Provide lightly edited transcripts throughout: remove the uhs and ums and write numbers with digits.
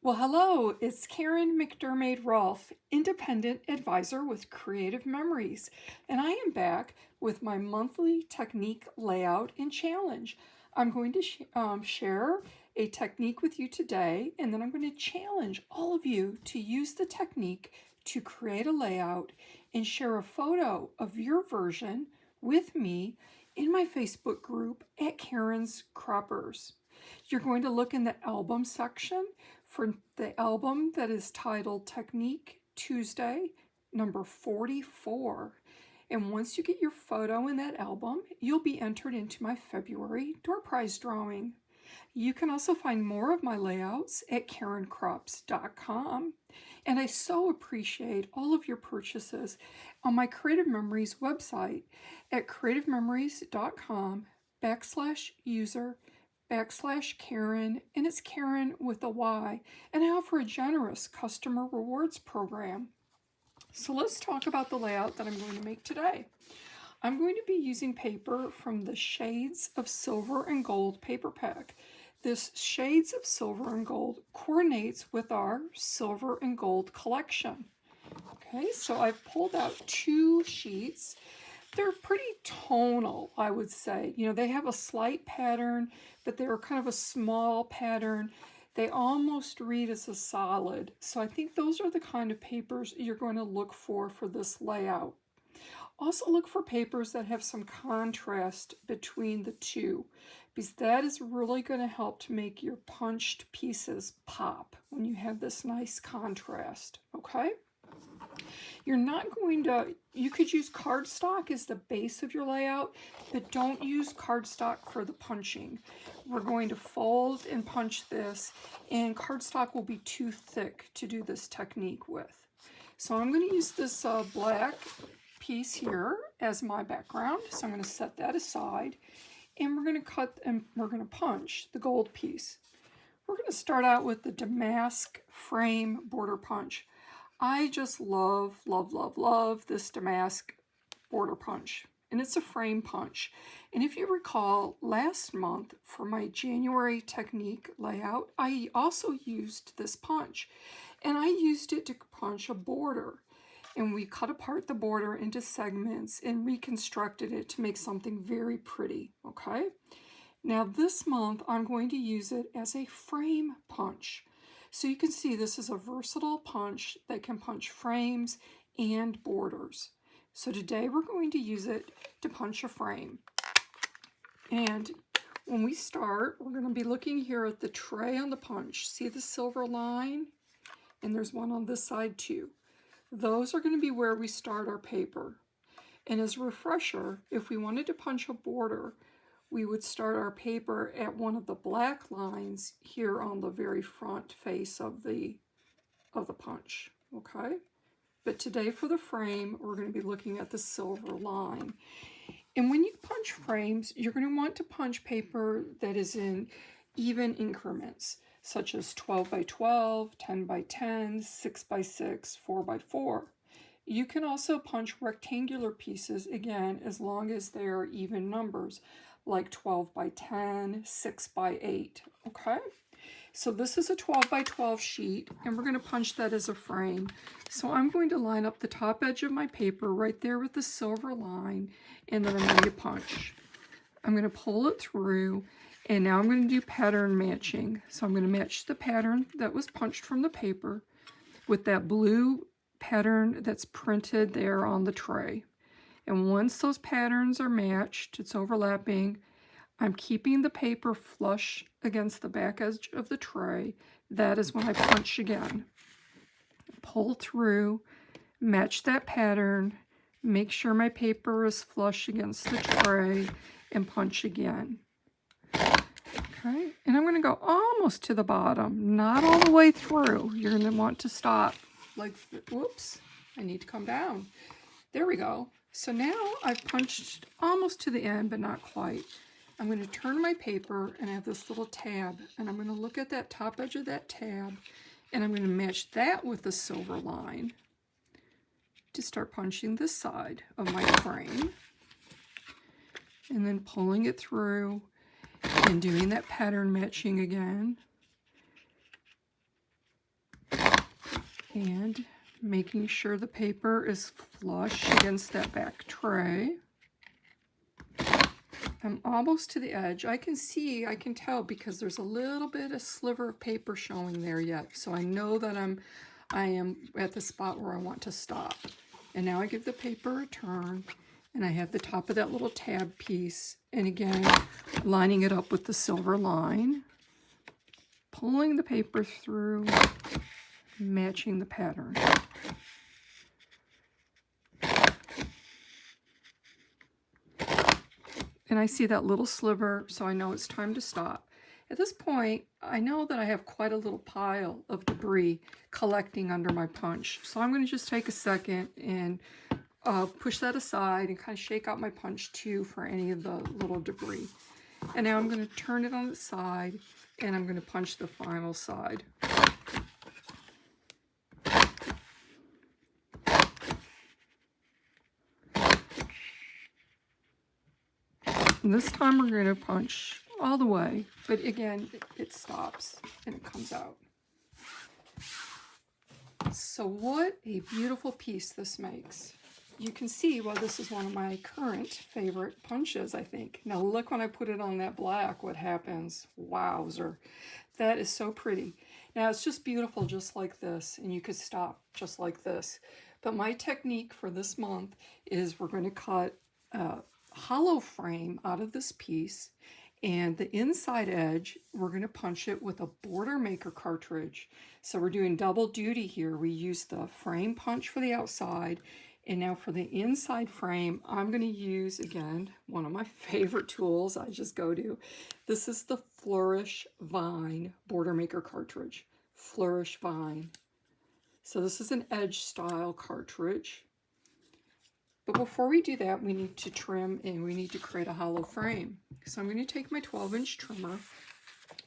Well, hello, it's Karen McDermott Rolfe, independent advisor with Creative Memories, and I am back with my monthly technique layout and challenge. I'm going to share a technique with you today, and then I'm going to challenge all of you to use the technique to create a layout and share a photo of your version with me in my Facebook group at Karen's Croppers. You're going to look in the album section for the album that is titled Technique Tuesday, number 44. And once you get your photo in that album, you'll be entered into my February door prize drawing. You can also find more of my layouts at karencrops.com. And I so appreciate all of your purchases on my Creative Memories website at creativememories.com/user/Karen, and it's Karen with a Y, and I offer a generous customer rewards program. So let's talk about the layout that I'm going to make today. I'm going to be using paper from the Shades of Silver and Gold paper pack. This Shades of Silver and Gold coordinates with our Silver and Gold collection. Okay, so I've pulled out 2 sheets. They're pretty tonal, I would say. You know, they have a slight pattern, but they're kind of a small pattern. They almost read as a solid. So I think those are the kind of papers you're going to look for this layout. Also look for papers that have some contrast between the two, because that is really going to help to make your punched pieces pop when you have this nice contrast, okay? You're not going to, you could use cardstock as the base of your layout, but don't use cardstock for the punching. We're going to fold and punch this, and cardstock will be too thick to do this technique with. So I'm going to use this black piece here as my background. So I'm going to set that aside, and we're going to cut and we're going to punch the gold piece. We're going to start out with the Damask frame border punch. I just love this Damask border punch, and it's a frame punch. And if you recall, last month for my January technique layout, I also used this punch, and I used it to punch a border. And we cut apart the border into segments and reconstructed it to make something very pretty, okay? Now this month, I'm going to use it as a frame punch. So you can see this is a versatile punch that can punch frames and borders. So today we're going to use it to punch a frame. And when we start, we're going to be looking here at the tray on the punch. See the silver line? And there's one on this side too. Those are going to be where we start our paper. And as a refresher, if we wanted to punch a border, we would start our paper at one of the black lines here on the very front face of the punch, okay? But today for the frame, we're going to be looking at the silver line. And when you punch frames, you're going to want to punch paper that is in even increments, such as 12 by 12, 10 by 10, 6 by 6, 4 by 4. You can also punch rectangular pieces, again, as long as they are even numbers, like 12 by 10, 6 by 8, okay? So this is a 12 by 12 sheet, and we're going to punch that as a frame. So I'm going to line up the top edge of my paper right there with the silver line, and then I'm going to punch. I'm going to pull it through, and now I'm going to do pattern matching. So I'm going to match the pattern that was punched from the paper with that blue pattern that's printed there on the tray. And once those patterns are matched, it's overlapping, I'm keeping the paper flush against the back edge of the tray. That is when I punch again. Pull through, match that pattern, make sure my paper is flush against the tray, and punch again. Okay, and I'm going to go almost to the bottom, not all the way through. You're going to want to stop. Like, whoops, I need to come down. There we go. So now I've punched almost to the end, but not quite. I'm going to turn my paper, and I have this little tab, and I'm going to look at that top edge of that tab, and I'm going to match that with the silver line to start punching this side of my frame, and then pulling it through and doing that pattern matching again. And making sure the paper is flush against that back tray. I'm almost to the edge. I can tell because there's a little bit of sliver of paper showing there yet. So I know that I am at the spot where I want to stop. And now I give the paper a turn, and I have the top of that little tab piece. And again, lining it up with the silver line, pulling the paper through, matching the pattern. And I see that little sliver, so I know it's time to stop. At this point, I know that I have quite a little pile of debris collecting under my punch. So I'm going to just take a second and push that aside and kind of shake out my punch too for any of the little debris. And now I'm going to turn it on its side, and I'm going to punch the final side. And this time we're going to punch all the way, but again, it stops and it comes out. So what a beautiful piece this makes. You can see why this is one of my current favorite punches, I think. Now look when I put it on that black, what happens. Wowzer. That is so pretty. Now it's just beautiful just like this, and you could stop just like this. But my technique for this month is we're going to cut hollow frame out of this piece, and the inside edge we're going to punch it with a border maker cartridge. So we're doing double duty here. We use the frame punch for the outside, and now for the inside frame I'm going to use, again, one of my favorite tools I just go to. This is the Flourish Vine border maker cartridge. Flourish Vine. So this is an edge style cartridge. But before we do that, we need to trim and we need to create a hollow frame. So I'm going to take my 12-inch trimmer,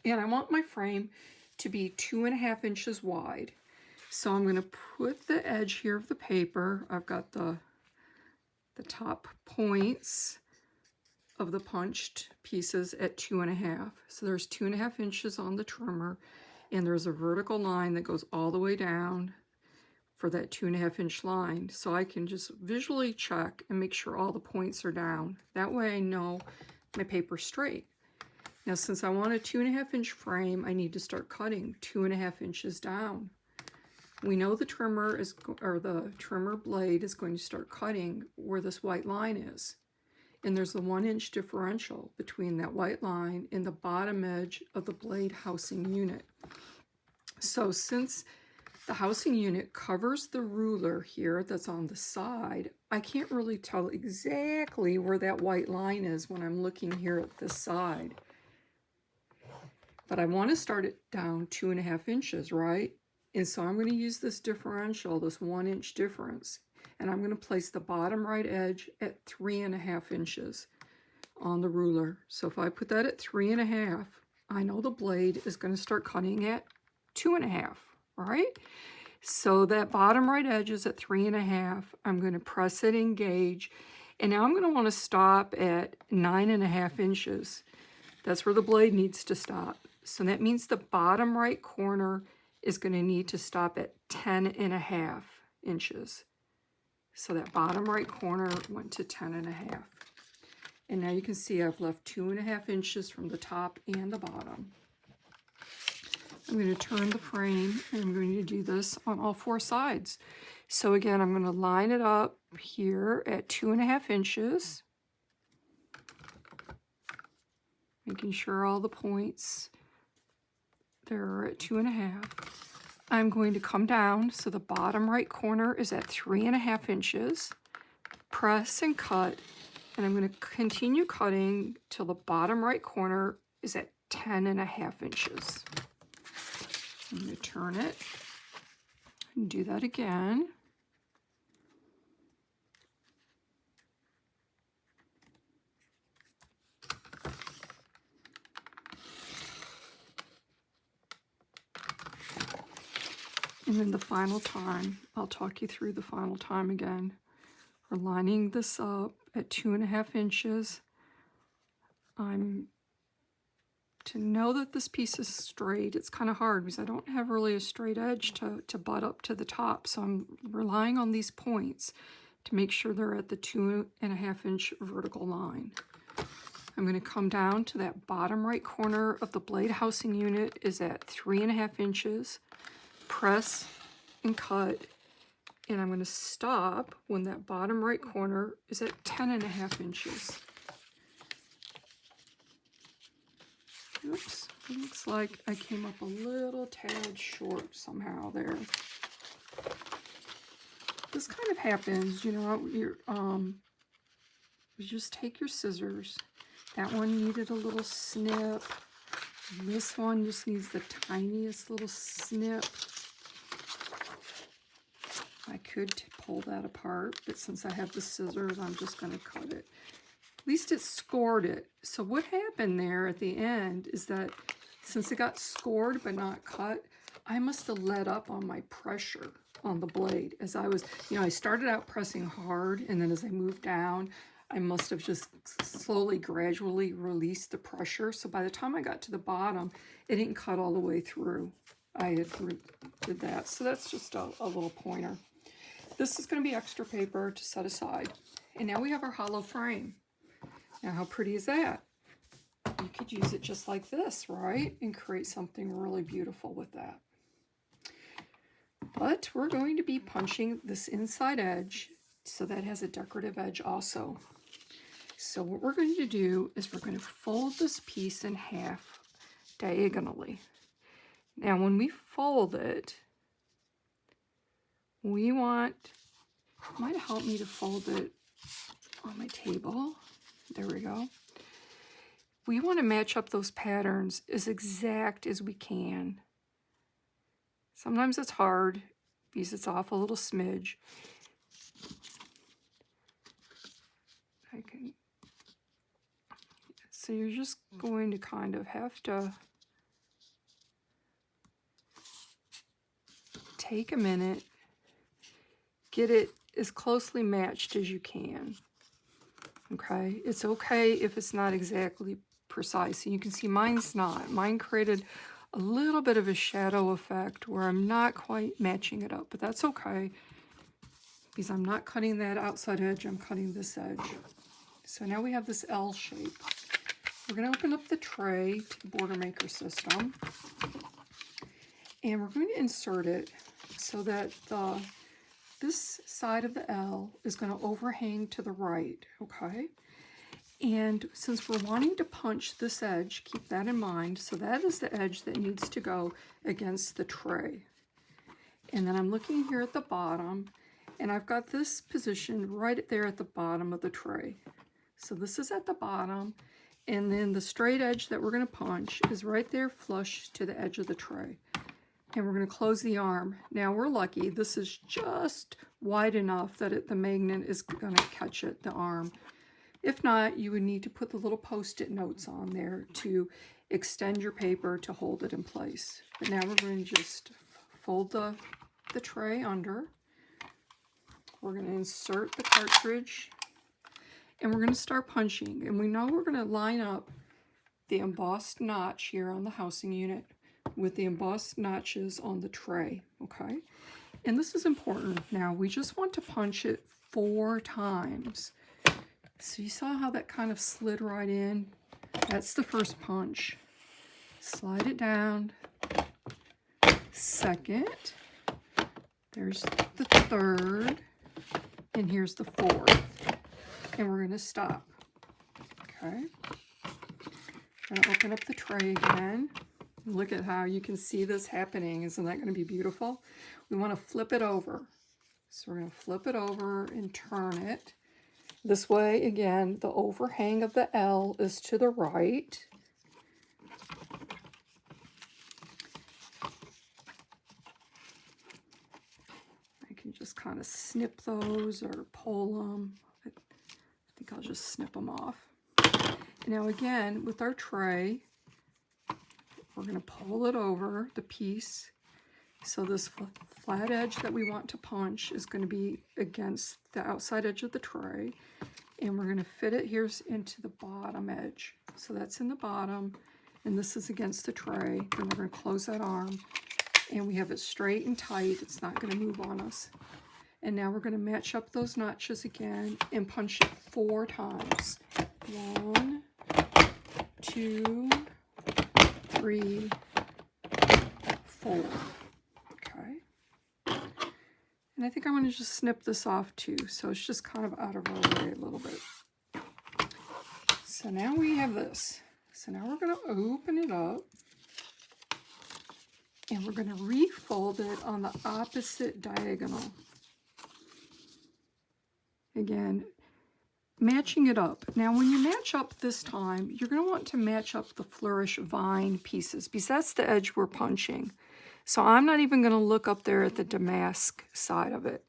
and I want my frame to be 2.5 inches wide. So I'm going to put the edge here of the paper. I've got the top points of the punched pieces at 2.5. So there's 2.5 inches on the trimmer, and there's a vertical line that goes all the way down for that 2.5 inch line. So I can just visually check and make sure all the points are down. That way I know my paper's straight. Now since I want a 2.5 inch frame, I need to start cutting 2.5 inches down. We know the trimmer the trimmer blade is going to start cutting where this white line is. And there's the 1 inch differential between that white line and the bottom edge of the blade housing unit. So since the housing unit covers the ruler here that's on the side, I can't really tell exactly where that white line is when I'm looking here at this side. But I want to start it down 2.5 inches, right? And so I'm going to use this differential, this 1 inch difference, and I'm going to place the bottom right edge at 3.5 inches on the ruler. So if I put that at 3.5, I know the blade is going to start cutting at 2.5. All right, so that bottom right edge is at 3.5. I'm going to press it, engage, and now I'm going to want to stop at 9.5 inches. That's where the blade needs to stop. So that means the bottom right corner is going to need to stop at 10.5 inches. So that bottom right corner went to 10.5. And now you can see I've left 2.5 inches from the top and the bottom. I'm going to turn the frame, and I'm going to do this on all 4 sides. So again, I'm going to line it up here at 2.5 inches, making sure all the points there are at 2.5. I'm going to come down so the bottom right corner is at 3.5 inches, press and cut, and I'm going to continue cutting till the bottom right corner is at 10.5 inches. I'm going to turn it and do that again. And then the final time, I'll talk you through the final time again. We're lining this up at 2.5 inches. I'm to know that this piece is straight. It's kind of hard because I don't have really a straight edge to butt up to the top. So I'm relying on these points to make sure they're at the 2.5 inch vertical line. I'm going to come down to that bottom right corner of the blade housing unit is at 3.5 inches. Press and cut. And I'm going to stop when that bottom right corner is at 10.5 inches. Oops, it looks like I came up a little tad short somehow there. This kind of happens, you know, you just take your scissors. That one needed a little snip. This one just needs the tiniest little snip. I could pull that apart, but since I have the scissors, I'm just going to cut it. At least it scored it. So what happened there at the end is that since it got scored but not cut, I must have let up on my pressure on the blade. As I was, you know, I started out pressing hard, and then as I moved down, I must have just slowly, gradually released the pressure. So by the time I got to the bottom, it didn't cut all the way through. I had did that. So that's just a little pointer. This is going to be extra paper to set aside. And now we have our hollow frame. Now how pretty is that? You could use it just like this, right? And create something really beautiful with that. But we're going to be punching this inside edge, so that has a decorative edge also. So what we're going to do is we're going to fold this piece in half diagonally. Now when we fold it, we want, it might help me to fold it on my table. There we go. We want to match up those patterns as exact as we can. Sometimes it's hard because it's off a little smidge. So you're just going to kind of have to take a minute, get it as closely matched as you can. Okay, it's okay if it's not exactly precise. And you can see mine's not. Mine created a little bit of a shadow effect where I'm not quite matching it up, but that's okay because I'm not cutting that outside edge, I'm cutting this edge. So now we have this L shape. We're going to open up the tray to the Border Maker system, and we're going to insert it so that this side of the L is going to overhang to the right, okay? And since we're wanting to punch this edge, keep that in mind. So that is the edge that needs to go against the tray. And then I'm looking here at the bottom, and I've got this positioned right there at the bottom of the tray. So this is at the bottom, and then the straight edge that we're going to punch is right there flush to the edge of the tray. And we're going to close the arm. Now we're lucky. This is just wide enough that the magnet is going to catch it, the arm. If not, you would need to put the little Post-it notes on there to extend your paper to hold it in place. But now we're going to just fold the tray under. We're going to insert the cartridge, and we're going to start punching. And we know we're going to line up the embossed notch here on the housing unit with the embossed notches on the tray, okay? And this is important. Now, we just want to punch it 4 times. So you saw how that kind of slid right in? That's the first punch. Slide it down. Second. There's the third. And here's the fourth. And we're going to stop. Okay. I'm going to open up the tray again. Look at how you can see this happening. Isn't that going to be beautiful? We want to flip it over. So we're going to flip it over and turn it. This way, again, the overhang of the L is to the right. I can just kind of snip those or pull them. I think I'll just snip them off. Now again, with our tray, we're going to pull it over, the piece. So this flat edge that we want to punch is going to be against the outside edge of the tray. And we're going to fit it here into the bottom edge. So that's in the bottom. and this is against the tray. And we're going to close that arm, and we have it straight and tight. It's not going to move on us. And now we're going to match up those notches again and punch it 4 times. 1, 2, 3, 4. Okay. And I think I'm going to just snip this off too, so it's just kind of out of our way a little bit. So now we have this. So now we're going to open it up, and we're going to refold it on the opposite diagonal. Again, matching it up. Now when you match up this time, you're going to want to match up the Flourish vine pieces, because that's the edge we're punching. So I'm not even going to look up there at the Damask side of it.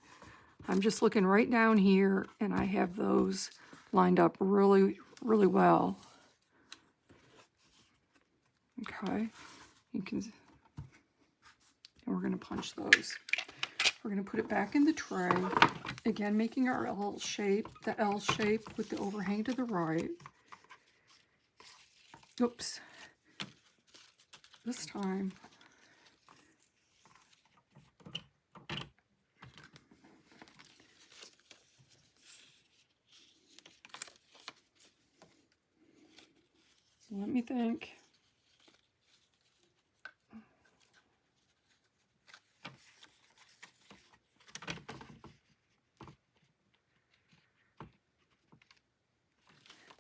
I'm just looking right down here, and I have those lined up really, really well. Okay, you can, and we're going to punch those. We're going to put it back in the tray, again making our L shape, the L shape with the overhang to the right. Oops. This time, let me think.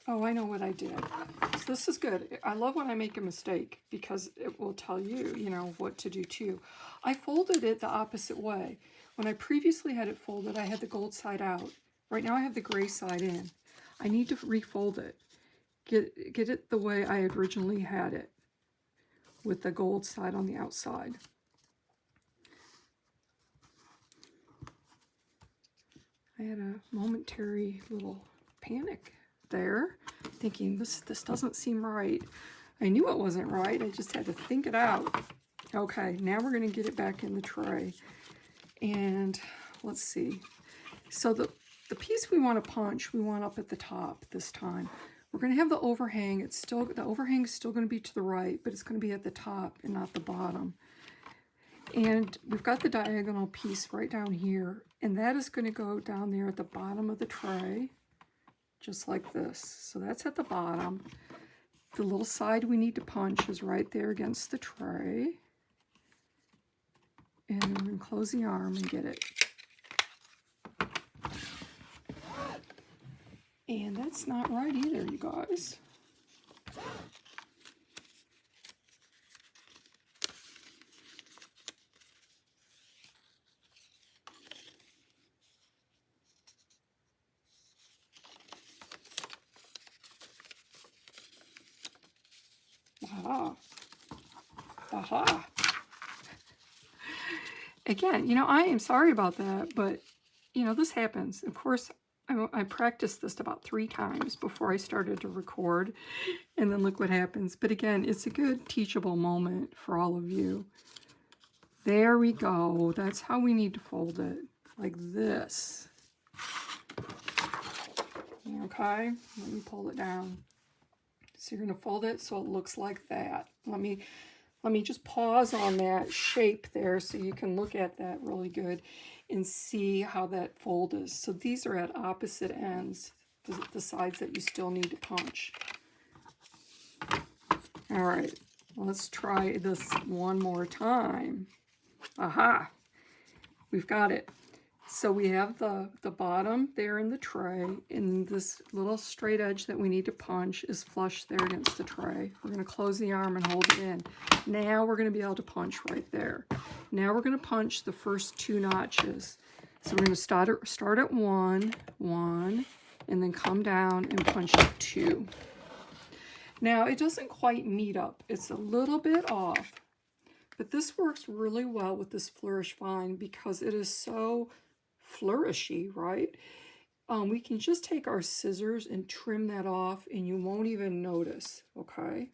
Oh, I know what I did. So this is good. I love when I make a mistake, because it will tell you, you know, what to do too. I folded it the opposite way. When I previously had it folded, I had the gold side out. Right now I have the gray side in. I need to refold it. Get it the way I originally had it, with the gold side on the outside. I had a momentary little panic there, thinking this doesn't seem right. I knew it wasn't right. I just had to think it out. Okay, now we're going to get it back in the tray. And let's see. So the piece we want to punch, we want up at the top this time. We're going to have the overhang. The overhang is still going to be to the right, but it's going to be at the top and not the bottom. And we've got the diagonal piece right down here, and that is going to go down there at the bottom of the tray, just like this. So that's at the bottom. The little side we need to punch is right there against the tray. And we're going to close the arm and get it. And that's not right either, you guys. Aha. Aha. Again, you know, I am sorry about that, but, you know, this happens. Of course, I practiced this about 3 times before I started to record, and then look what happens. But again, it's a good teachable moment for all of you. There we go. That's how we need to fold it, like this. Okay, let me pull it down. So you're going to fold it so it looks like that. Let me just pause on that shape there so you can look at that really good and see how that fold is. So these are at opposite ends, the sides that you still need to punch. All right, let's try this one more time. Aha, we've got it. So we have the bottom there in the tray, and this little straight edge that we need to punch is flush there against the tray. We're going to close the arm and hold it in. Now we're going to be able to punch right there. Now we're going to punch the first 2 notches. So we're going to start at 1, and then come down and punch 2. Now it doesn't quite meet up. It's a little bit off, but this works really well with this Flourish vine because it is so flourishy, right? We can just take our scissors and trim that off, and you won't even notice, okay?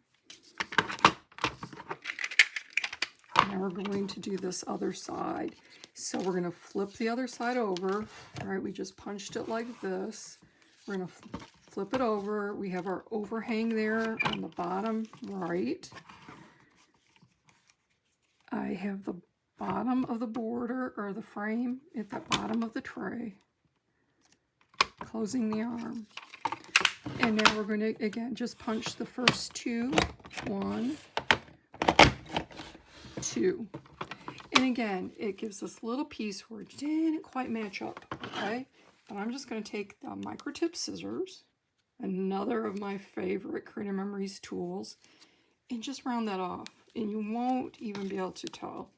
Now we're going to do this other side. So we're going to flip the other side over. All right, we just punched it like this. We're going to flip it over. We have our overhang there on the bottom right. I have the bottom of the border or the frame at the bottom of the tray, closing the arm. And now we're going to, again, just punch the first two. 1, 2. And again, it gives this little piece where it didn't quite match up, okay? And I'm just going to take the micro tip scissors, another of my favorite Creative Memories tools, and just round that off. And you won't even be able to tell.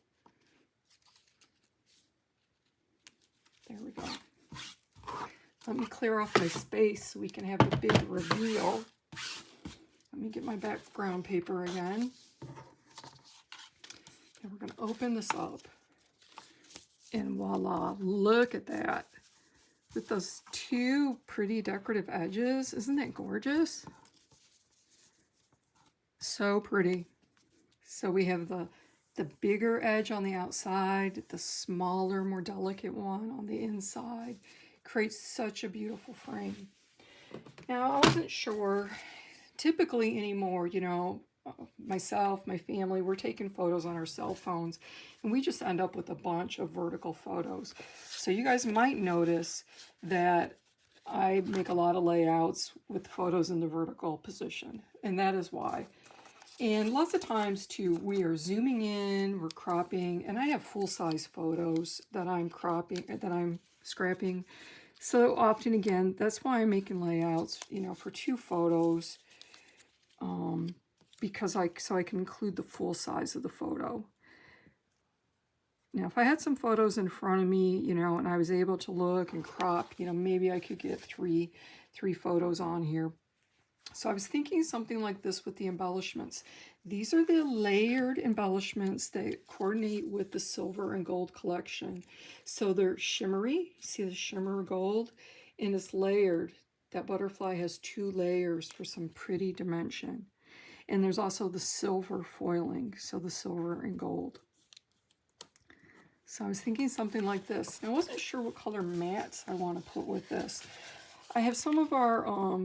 There we go. Let me clear off my space so we can have the big reveal. Let me get my background paper again. And we're going to open this up. And voila, look at that. With those two pretty decorative edges. Isn't that gorgeous? So pretty. So we have the bigger edge on the outside, the smaller, more delicate one on the inside. Creates such a beautiful frame. Now, I wasn't sure, typically anymore, you know, myself, my family, we're taking photos on our cell phones, and we just end up with a bunch of vertical photos. So you guys might notice that I make a lot of layouts with photos in the vertical position, and that is why. And lots of times too, we are zooming in, we're cropping, and I have full-size photos that I'm cropping, that I'm scrapping. So often, again, that's why I'm making layouts, you know, for 2 photos, because so I can include the full size of the photo. Now, if I had some photos in front of me, you know, and I was able to look and crop, you know, maybe I could get three photos on here. So I was thinking something like this with the embellishments. These are the layered embellishments that coordinate with the silver and gold collection. So they're shimmery, see the shimmer gold, and it's layered. That butterfly has 2 layers for some pretty dimension. And there's also the silver foiling, so the silver and gold. So I was thinking something like this. I wasn't sure what color mats I want to put with this. I have some of our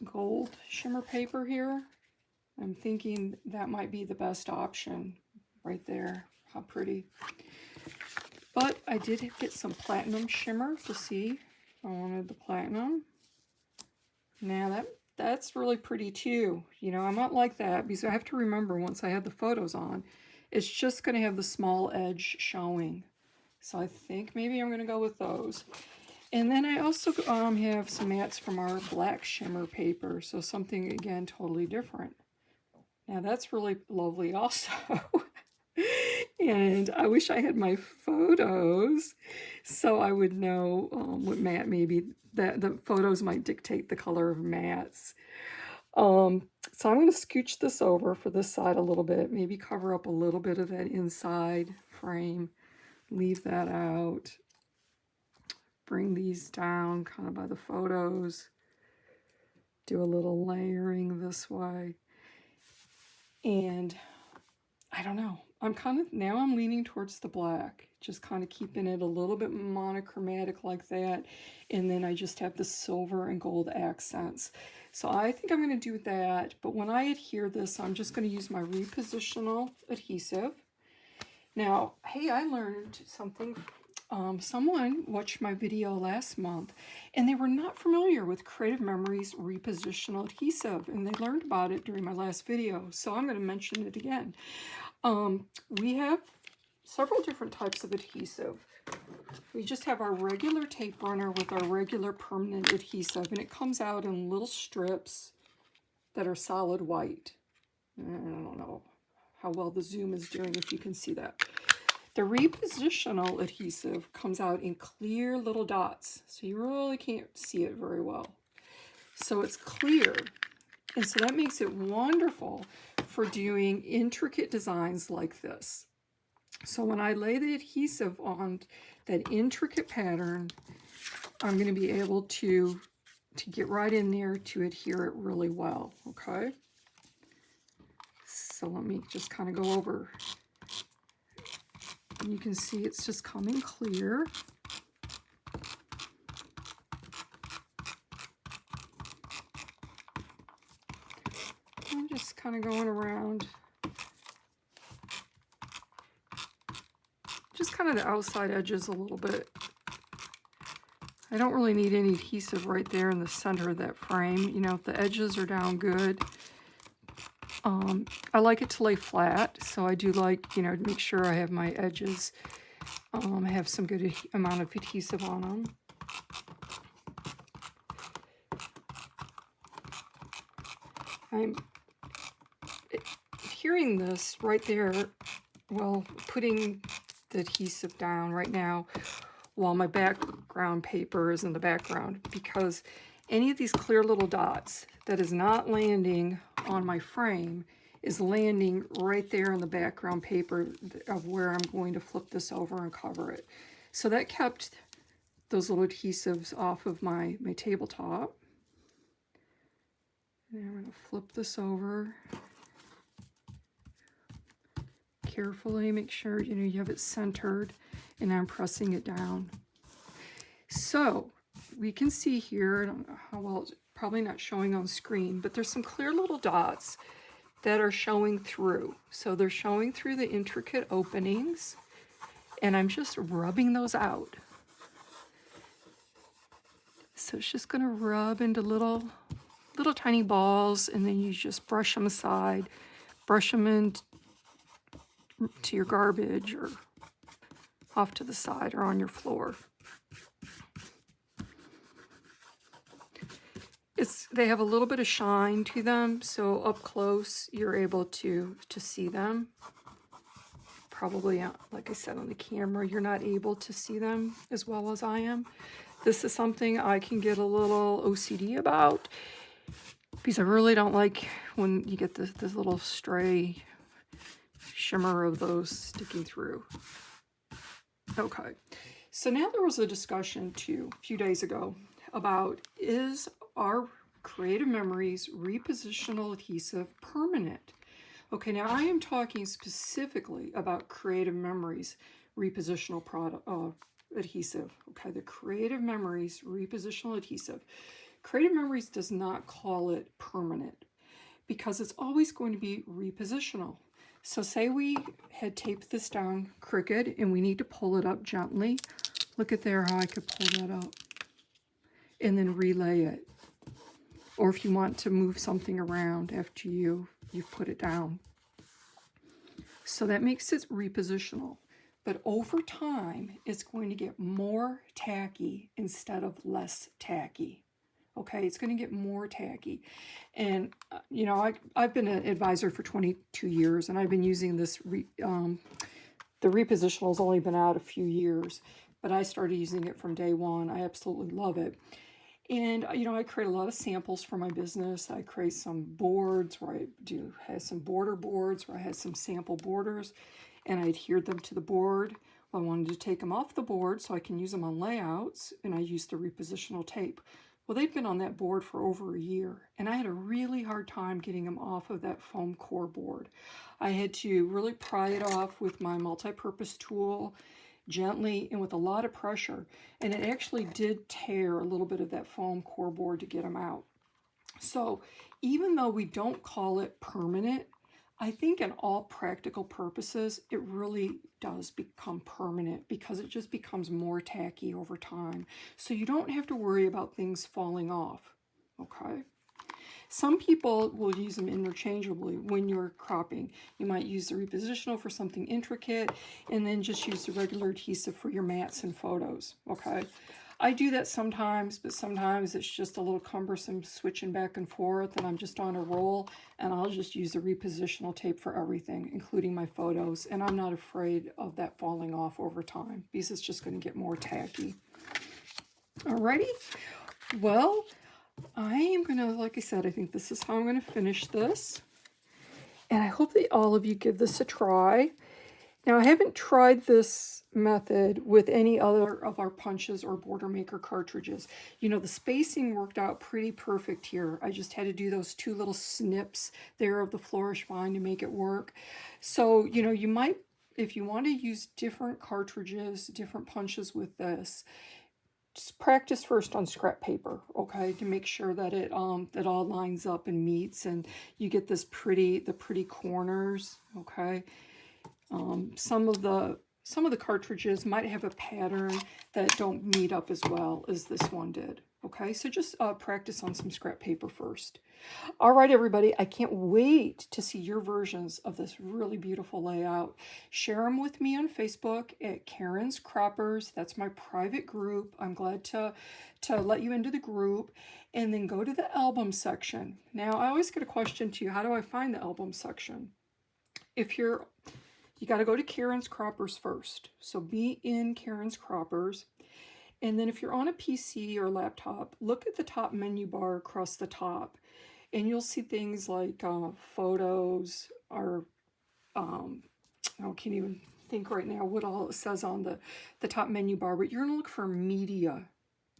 gold shimmer paper here. I'm thinking that might be the best option right there. How pretty. But I did get some platinum shimmer to see. I wanted the platinum. Now that's really pretty too. You know, I might like that because I have to remember once I have the photos on, it's just going to have the small edge showing. So I think maybe I'm going to go with those. And then I also have some mats from our black shimmer paper. So something, again, totally different. Now that's really lovely also. And I wish I had my photos so I would know what mat maybe that the photos might dictate the color of mats. So I'm going to scooch this over for this side a little bit, maybe cover up a little bit of that inside frame, leave that out. Bring these down kind of by the photos. Do a little layering this way. And I don't know. Now I'm leaning towards the black. Just kind of keeping it a little bit monochromatic like that. And then I just have the silver and gold accents. So I think I'm going to do that. But when I adhere this, I'm just going to use my repositional adhesive. Now, hey, I learned something. Someone watched my video last month and they were not familiar with Creative Memories repositional adhesive, and they learned about it during my last video, so I'm going to mention it again. We have several different types of adhesive. We just have our regular tape runner with our regular permanent adhesive, and it comes out in little strips that are solid white. I don't know how well the zoom is doing if you can see that. The repositional adhesive comes out in clear little dots, so you really can't see it very well. So it's clear, and so that makes it wonderful for doing intricate designs like this. So when I lay the adhesive on that intricate pattern, I'm going to be able to get right in there to adhere it really well, okay? So let me just kind of go over. And you can see it's just coming clear. kind of going around just kind of the outside edges a little bit. I don't really need any adhesive right there in the center of that frame. You know, if the edges are down good. I like it to lay flat, so I do like, you know, to make sure I have my edges have some good amount of adhesive on them. I'm hearing this right there while putting the adhesive down right now while my background paper is in the background, because any of these clear little dots that is not landing on my frame is landing right there in the background paper of where I'm going to flip this over and cover it. So that kept those little adhesives off of my tabletop. And I'm going to flip this over carefully, make sure you know you have it centered, and I'm pressing it down. So we can see here, I don't know how well, it's probably not showing on screen, but there's some clear little dots that are showing through. So they're showing through the intricate openings, and I'm just rubbing those out. So it's just going to rub into little tiny balls, and then you just brush them aside, brush them into your garbage or off to the side or on your floor. They have a little bit of shine to them, so up close you're able to see them. Probably, like I said, on the camera you're not able to see them as well as I am. This is something I can get a little OCD about, because I really don't like when you get this little stray shimmer of those sticking through. Okay, so now there was a discussion too a few days ago about, is our Creative Memories repositional adhesive permanent? Okay, now I am talking specifically about Creative Memories repositional adhesive. Okay, the Creative Memories repositional adhesive. Creative Memories does not call it permanent because it's always going to be repositional. So say we had taped this down crooked and we need to pull it up gently. Look at there how I could pull that up and then relay it. Or if you want to move something around after you've put it down. So that makes it repositional. But over time, it's going to get more tacky instead of less tacky. Okay, it's going to get more tacky. And, you know, I've been an advisor for 22 years, and I've been using this, the repositional's only been out a few years, but I started using it from day one. I absolutely love it. And, you know, I create a lot of samples for my business. I create some boards where I have some border boards where I had some sample borders, and I adhered them to the board. Well, I wanted to take them off the board so I can use them on layouts, and I used the repositional tape. Well, they've been on that board for over a year, and I had a really hard time getting them off of that foam core board. I had to really pry it off with my multi-purpose tool, gently and with a lot of pressure, and it actually did tear a little bit of that foam core board to get them out. So even though we don't call it permanent, I think in all practical purposes it really does become permanent, because it just becomes more tacky over time. So you don't have to worry about things falling off. Okay. Some people will use them interchangeably when you're cropping. You might use the repositional for something intricate and then just use the regular adhesive for your mats and photos, okay? I do that sometimes, but sometimes it's just a little cumbersome switching back and forth, and I'm just on a roll, and I'll just use the repositional tape for everything, including my photos, and I'm not afraid of that falling off over time because it's just going to get more tacky. Alrighty, well, I am going to, like I said, I think this is how I'm going to finish this. And I hope that all of you give this a try. Now, I haven't tried this method with any other of our punches or border maker cartridges. You know, the spacing worked out pretty perfect here. I just had to do those two little snips there of the Flourish vine to make it work. So, you know, you might, if you want to use different cartridges, different punches with this, just practice first on scrap paper, okay, to make sure that it that all lines up and meets, and you get the pretty corners, okay. Some of the cartridges might have a pattern that don't meet up as well as this one did. Okay, so just practice on some scrap paper first. All right, everybody, I can't wait to see your versions of this really beautiful layout. Share them with me on Facebook at Karen's Croppers. That's my private group. I'm glad to let you into the group. And then go to the album section. Now, I always get a question to you, how do I find the album section? You got to go to Karen's Croppers first. So be in Karen's Croppers. And then if you're on a PC or laptop, look at the top menu bar across the top. And you'll see things like photos or, I can't even think right now what all it says on the top menu bar. But you're going to look for media.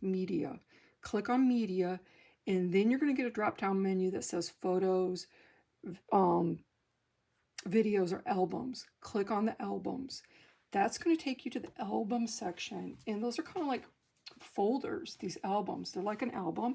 Media. Click on media. And then you're going to get a drop-down menu that says photos, videos, or albums. Click on the albums. That's going to take you to the album section, and those are kind of like folders, these albums. They're like an album,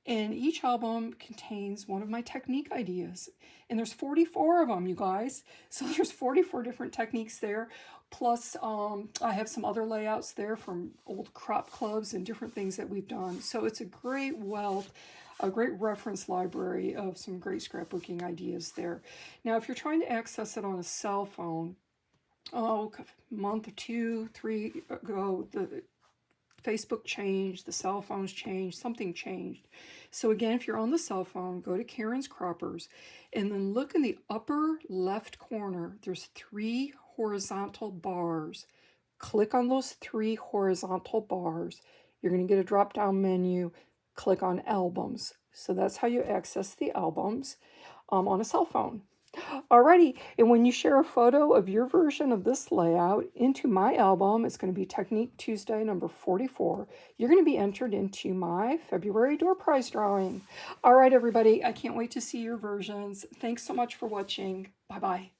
and each album contains one of my technique ideas, and there's 44 of them, you guys. So there's 44 different techniques there, plus I have some other layouts there from old crop clubs and different things that we've done. So it's a great wealth, a great reference library of some great scrapbooking ideas there. Now, if you're trying to access it on a cell phone, a month or 2, 3 ago, the Facebook changed, the cell phones changed, something changed. So again, if you're on the cell phone, go to Karen's Croppers, and then look in the upper left corner. There's 3 horizontal bars. Click on those 3 horizontal bars. You're going to get a drop-down menu. Click on albums. So that's how you access the albums on a cell phone. Alrighty, and when you share a photo of your version of this layout into my album, it's going to be Technique Tuesday number 44. You're going to be entered into my February door prize drawing. All right, everybody, I can't wait to see your versions. Thanks so much for watching. Bye-bye.